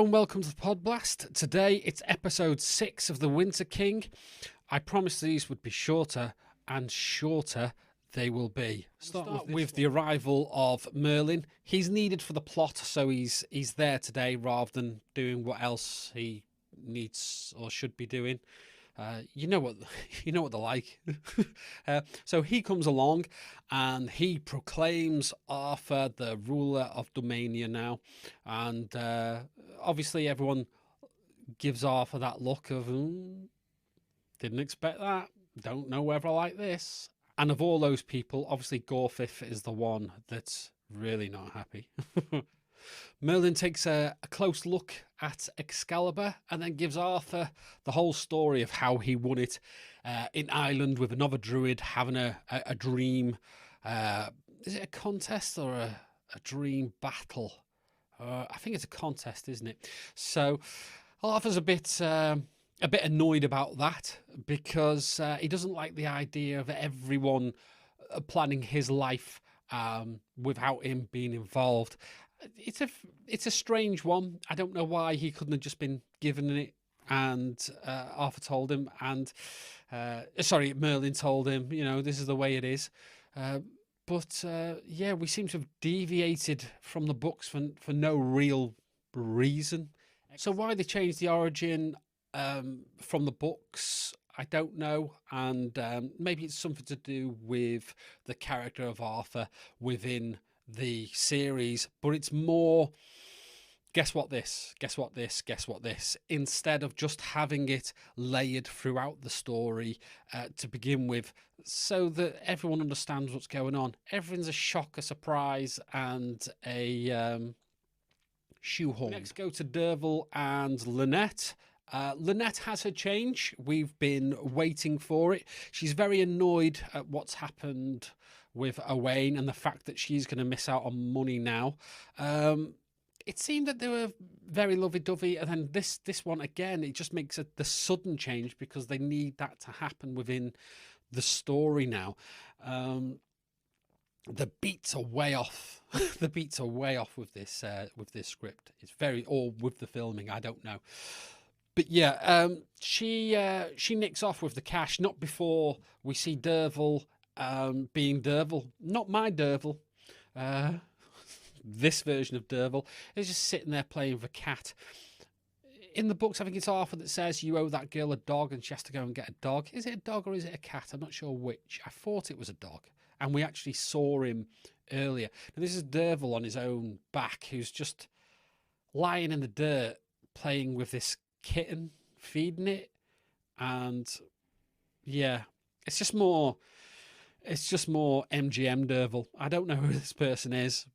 and welcome to the Podblast. Today it's episode 6 of The Winter King. I promised these would be shorter, and shorter they will be. Start with the arrival of Merlin. He's needed for the plot, so he's there today rather than doing what else he needs or should be doing. You know what they're like. So he comes along and he proclaims Arthur the ruler of Domania now, and obviously everyone gives Arthur that look of didn't expect that, don't know whether I like this. And of all those people, obviously Gorfith is the one that's really not happy. Merlin takes a close look at Excalibur and then gives Arthur the whole story of how he won it in Ireland with another druid having a dream. Is it a contest or a dream battle? I think it's a contest, isn't it? So Arthur's a bit annoyed about that because he doesn't like the idea of everyone planning his life without him being involved. It's a strange one. I don't know why he couldn't have just been given it and Arthur told him, and Merlin told him, this is the way it is. But we seem to have deviated from the books for no real reason. So why they changed the origin from the books, I don't know, and maybe it's something to do with the character of Arthur within the series, but it's more guess what this, instead of just having it layered throughout the story to begin with, so that everyone understands what's going on. Everything's a shock, a surprise, and a shoehorn. Next, go to Derval and Lynette. Lynette has her change. We've been waiting for it. She's very annoyed at what's happened with Owain and the fact that she's going to miss out on money now. It seemed that they were very lovey-dovey, and then this one again, it just makes the sudden change because they need that to happen within the story now. The beats are way off. The beats are way off with this script. It's or with the filming, I don't know. But yeah, she nicks off with the cash, not before we see Derval being Derval. Not my Derval. This version of Derval is just sitting there playing with a cat. In the books, I think it's Arthur that says you owe that girl a dog and she has to go and get a dog. Is it a dog or is it a cat? I'm not sure which. I thought it was a dog. And we actually saw him earlier. Now, this is Derval on his own back, who's just lying in the dirt playing with this kitten, feeding it. And yeah, it's just more MGM Derval. I don't know who this person is,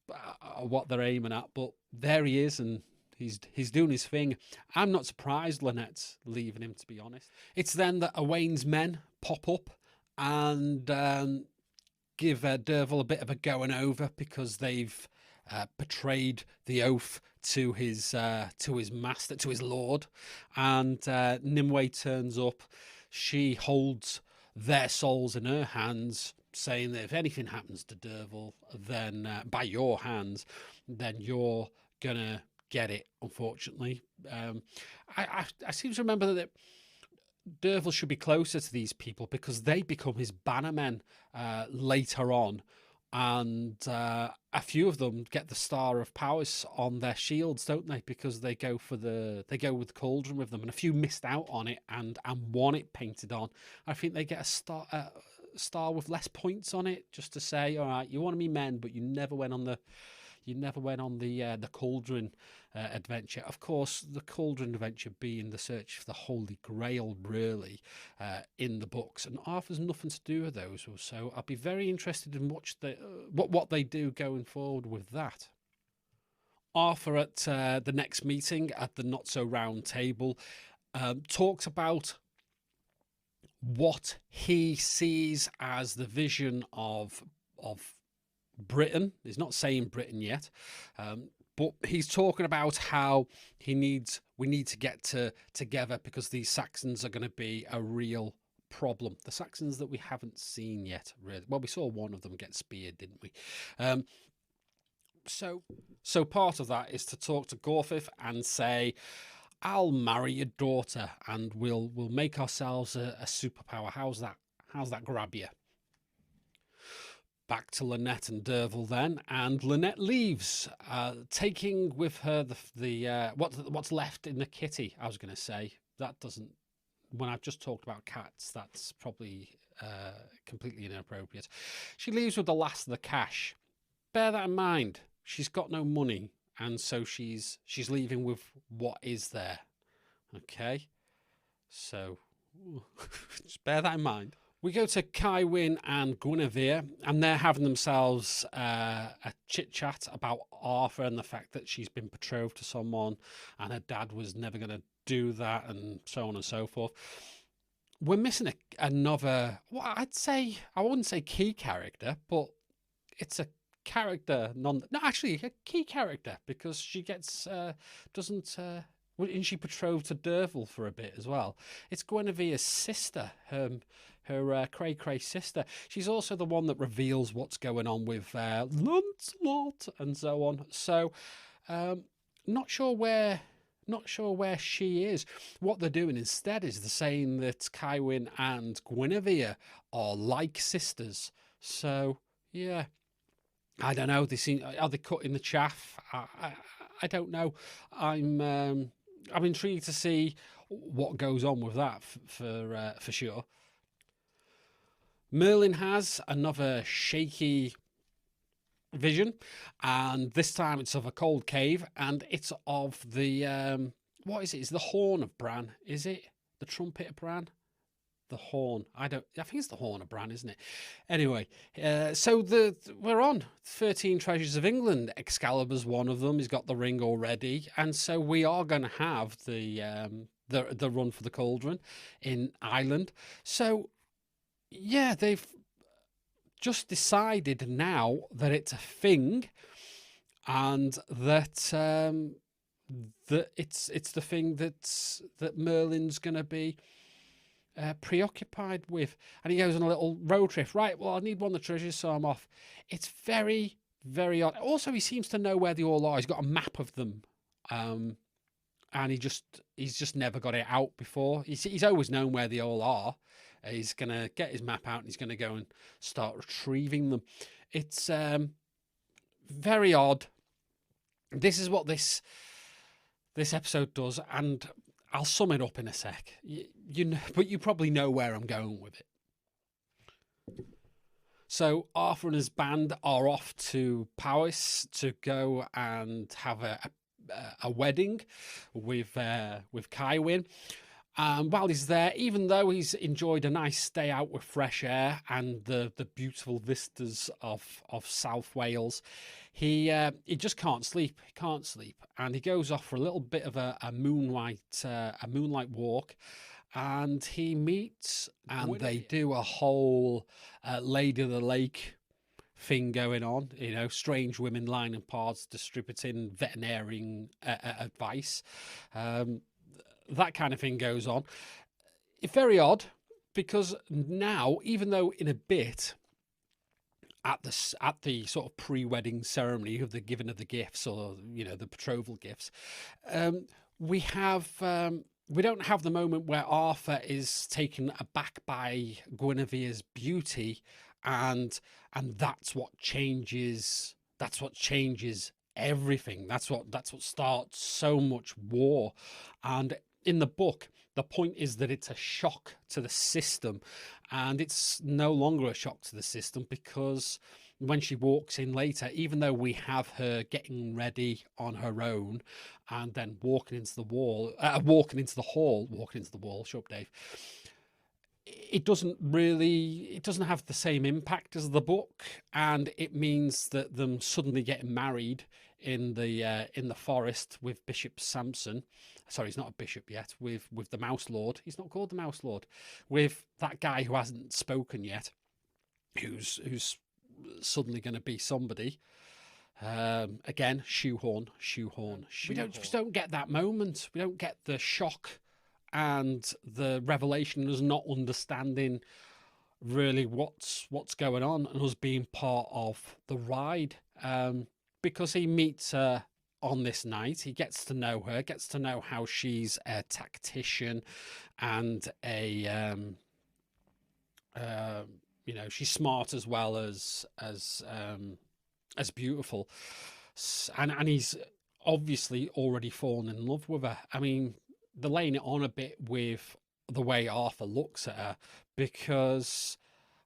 or what they're aiming at, but there he is, and he's doing his thing. I'm not surprised Lynette's leaving him, to be honest. It's then that Owain's men pop up and give Derval a bit of a going over because they've betrayed the oath to his master, to his lord, and Nimue turns up. She holds their souls in her hands, saying that if anything happens to Derval, then by your hands, then you're gonna get it. Unfortunately, I seem to remember that Derval should be closer to these people because they become his bannermen later on, and a few of them get the Star of Powers on their shields, don't they? Because they go with Cauldron with them, and a few missed out on it and want it painted on. I think they get a star with less points on it, just to say, all right, you want to be men, but you never went on the Cauldron adventure. Of course, the Cauldron adventure being the search for the Holy Grail, really, in the books, and Arthur's nothing to do with those. So I'll be very interested in what they do going forward with that. Arthur at the next meeting at the Not So Round Table talks about what he sees as the vision of Britain. He's not saying Britain yet, but he's talking about how we need to get together because these Saxons are going to be a real problem. The Saxons that we haven't seen yet, really. Well, we saw one of them get speared, didn't we? So part of that is to talk to Gorfith and say, I'll marry your daughter and we'll make ourselves a superpower. How's that grab you? Back to Lynette and Derval then, and Lynette leaves, taking with her the what's left in the kitty. I was going to say that doesn't. When I've just talked about cats, that's probably completely inappropriate. She leaves with the last of the cash. Bear that in mind. She's got no money, and so she's leaving with what is there. Okay, so just bear that in mind. We go to Caiwyn and Guinevere, and they're having themselves a chit-chat about Arthur and the fact that she's been betrothed to someone and her dad was never going to do that, and so on and so forth. We're missing another, well, I wouldn't say key character, but it's a character, a key character, because she gets, isn't she betrothed to Derval for a bit as well? It's Guinevere's sister, her cray-cray sister. She's also the one that reveals what's going on with Lancelot and so on. So, not sure where she is. What they're doing instead is they're saying that Caiwyn and Guinevere are like sisters. So, yeah. I don't know. Are they cutting the chaff? I don't know. I'm intrigued to see what goes on with that for sure. Merlin has another shaky vision, and this time it's of a cold cave, and it's of the what is it? It's the horn of Bran. Is it the trumpet of Bran? The horn. I think it's the horn of Bran, isn't it? Anyway, so we're on 13 Treasures of England. Excalibur's one of them. He's got the ring already, and so we are going to have the run for the cauldron in Ireland. So yeah, they've just decided now that it's a thing, and that it's the thing that Merlin's going to be preoccupied with. And he goes on a little road trip. Right, well, I need one of the treasures, so I'm off. It's very, very odd. Also, he seems to know where they all are. He's got a map of them, and he's just never got it out before. He's always known where they all are. He's going to get his map out and he's going to go and start retrieving them. It's very odd. This is what this episode does, and I'll sum it up in a sec. But you probably know where I'm going with it. So Arthur and his band are off to Powys to go and have a wedding with Caiwyn. While he's there, even though he's enjoyed a nice day out with fresh air and the beautiful vistas of South Wales, he just can't sleep. He can't sleep, and he goes off for a little bit of a moonlight walk, and he meets, and they do a whole Lady of the Lake thing going on. You know, strange women lining paths, distributing veterinarian advice. That kind of thing goes on. It's very odd, because now, even though in a bit at the sort of pre-wedding ceremony of the giving of the gifts, or the betrothal gifts, we don't have the moment where Arthur is taken aback by Guinevere's beauty, and that's what changes. That's what changes everything. That's what starts so much war. And in the book, the point is that it's a shock to the system, and it's no longer a shock to the system, because when she walks in later, even though we have her getting ready on her own and then walking into the wall, shut up, Dave. It doesn't have the same impact as the book, and it means that them suddenly getting married in the forest with Bishop Samson. Sorry, he's not a bishop yet. With the Mouse Lord. He's not called the Mouse Lord. With that guy who hasn't spoken yet, who's suddenly going to be somebody. Again, shoehorn. We just don't get that moment. We don't get the shock and the revelation, us not understanding really what's going on, and us being part of the ride. because he meets her on this night. He gets to know her, gets to know how she's a tactician and she's smart as well as beautiful, and he's obviously already fallen in love with her. I mean, they're laying it on a bit with the way Arthur looks at her, because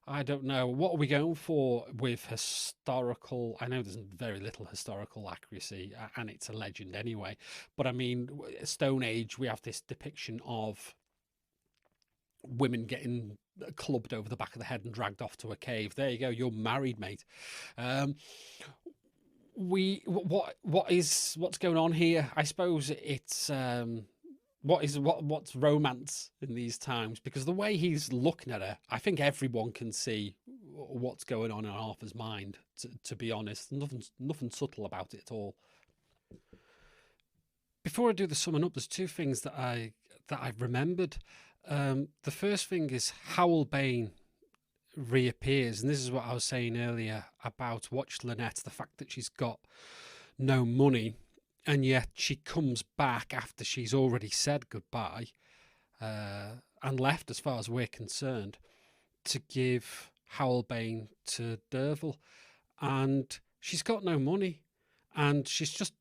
I don't know, what are we going for with historical? I know there's very little historical accuracy, and it's a legend anyway. But I mean, Stone Age, we have this depiction of women getting clubbed over the back of the head and dragged off to a cave. There you go, you're married, mate. What's going on here? I suppose it's what's romance in these times, because the way he's looking at her, I think everyone can see what's going on in Arthur's mind, to be honest. Nothing subtle about it at all. Before I do the summing up, there's two things that I've remembered. The first thing is Howl Bane reappears, and this is what I was saying earlier about Watch Lynette, the fact that she's got no money, and yet she comes back after she's already said goodbye and left, as far as we're concerned, to give Howlbane to Derval. And she's got no money, and she's just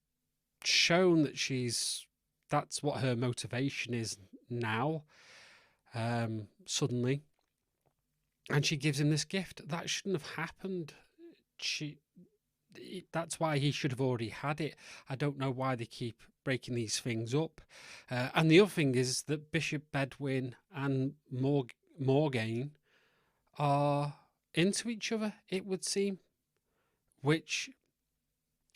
shown that that's what her motivation is now, suddenly. And she gives him this gift. That shouldn't have happened. That's why he should have already had it. I don't know why they keep breaking these things up. And the other thing is that Bishop Bedwin and Morgaine are into each other, it would seem, which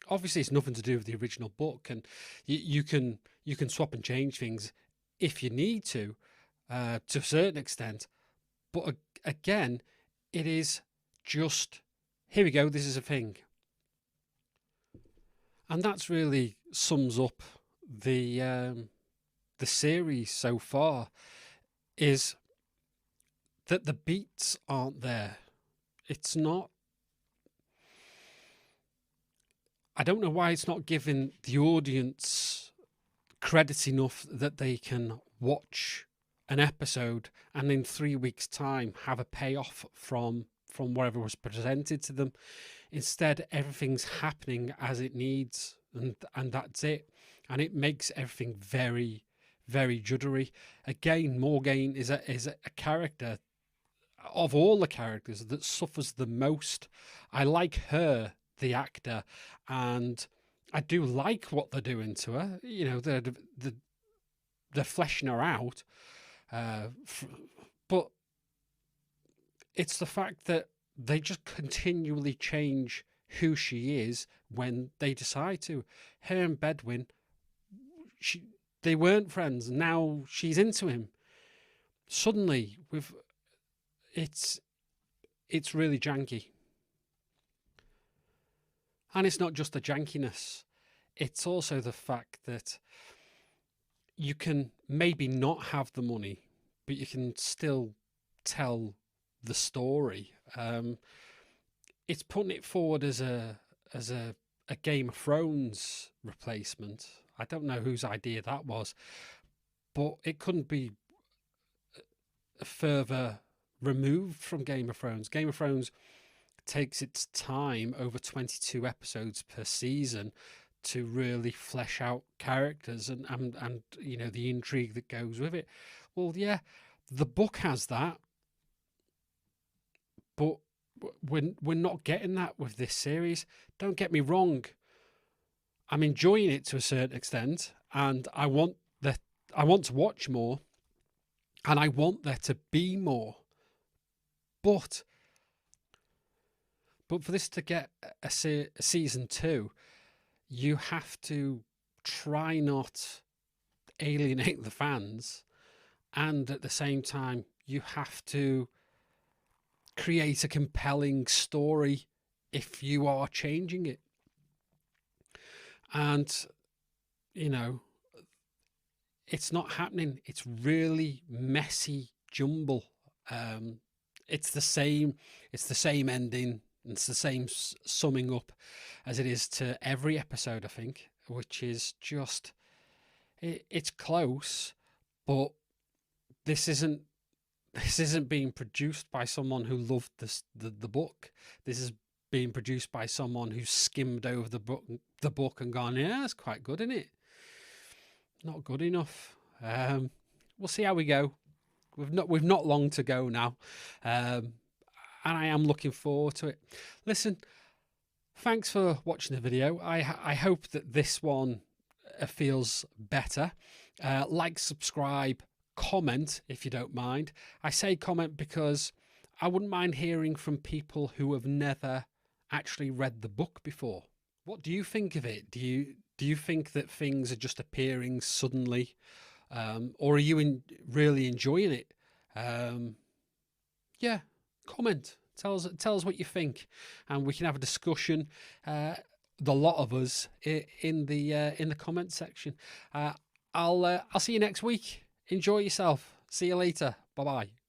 obviously it's nothing to do with the original book, and you can swap and change things if you need to a certain extent. But again, it is just, here we go, this is a thing. And that's really sums up the series so far, is that the beats aren't there. It's not. I don't know why it's not giving the audience credit enough that they can watch an episode and in 3 weeks' time have a payoff from whatever was presented to them. Instead, everything's happening as it needs, and that's it. And it makes everything very, very juddery. Again, Morgaine is a character of all the characters that suffers the most. I like her, the actor, and I do like what they're doing to her. You know, they're fleshing her out, but it's the fact that they just continually change who she is when they decide to. Her and Bedwin, they weren't friends. Now she's into him. Suddenly, it's really janky. And it's not just the jankiness. It's also the fact that you can maybe not have the money, but you can still tell the story. It's putting it forward as a Game of Thrones replacement. I don't know whose idea that was, but it couldn't be further removed from Game of Thrones. Game of Thrones takes its time over 22 episodes per season to really flesh out characters and you know, the intrigue that goes with it. Well, yeah, the book has that, but we're not getting that with this series. Don't get me wrong, I'm enjoying it to a certain extent, and I want to watch more, and I want there to be more. But for this to get a season 2, you have to try not alienate the fans, and at the same time you have to create a compelling story if you are changing it. And, you know, it's not happening. It's really messy jumble. It's the same ending And it's the same summing up as it is to every episode, I think, which is just, it's close, but this isn't being produced by someone who loved the book. This is being produced by someone who skimmed over the book and gone, yeah, that's quite good, isn't it? Not good enough. We'll see how we go. We've not long to go now, and I am looking forward to it. Listen, thanks for watching the video. I hope that this one feels better. Like, subscribe, comment if you don't mind. I say comment because I wouldn't mind hearing from people who have never actually read the book before. What do you think of it? Do you think that things are just appearing suddenly, or are you really enjoying it? Yeah, comment. Tell us what you think, and we can have a discussion. The lot of us in the comment section. I'll see you next week. Enjoy yourself. See you later. Bye bye.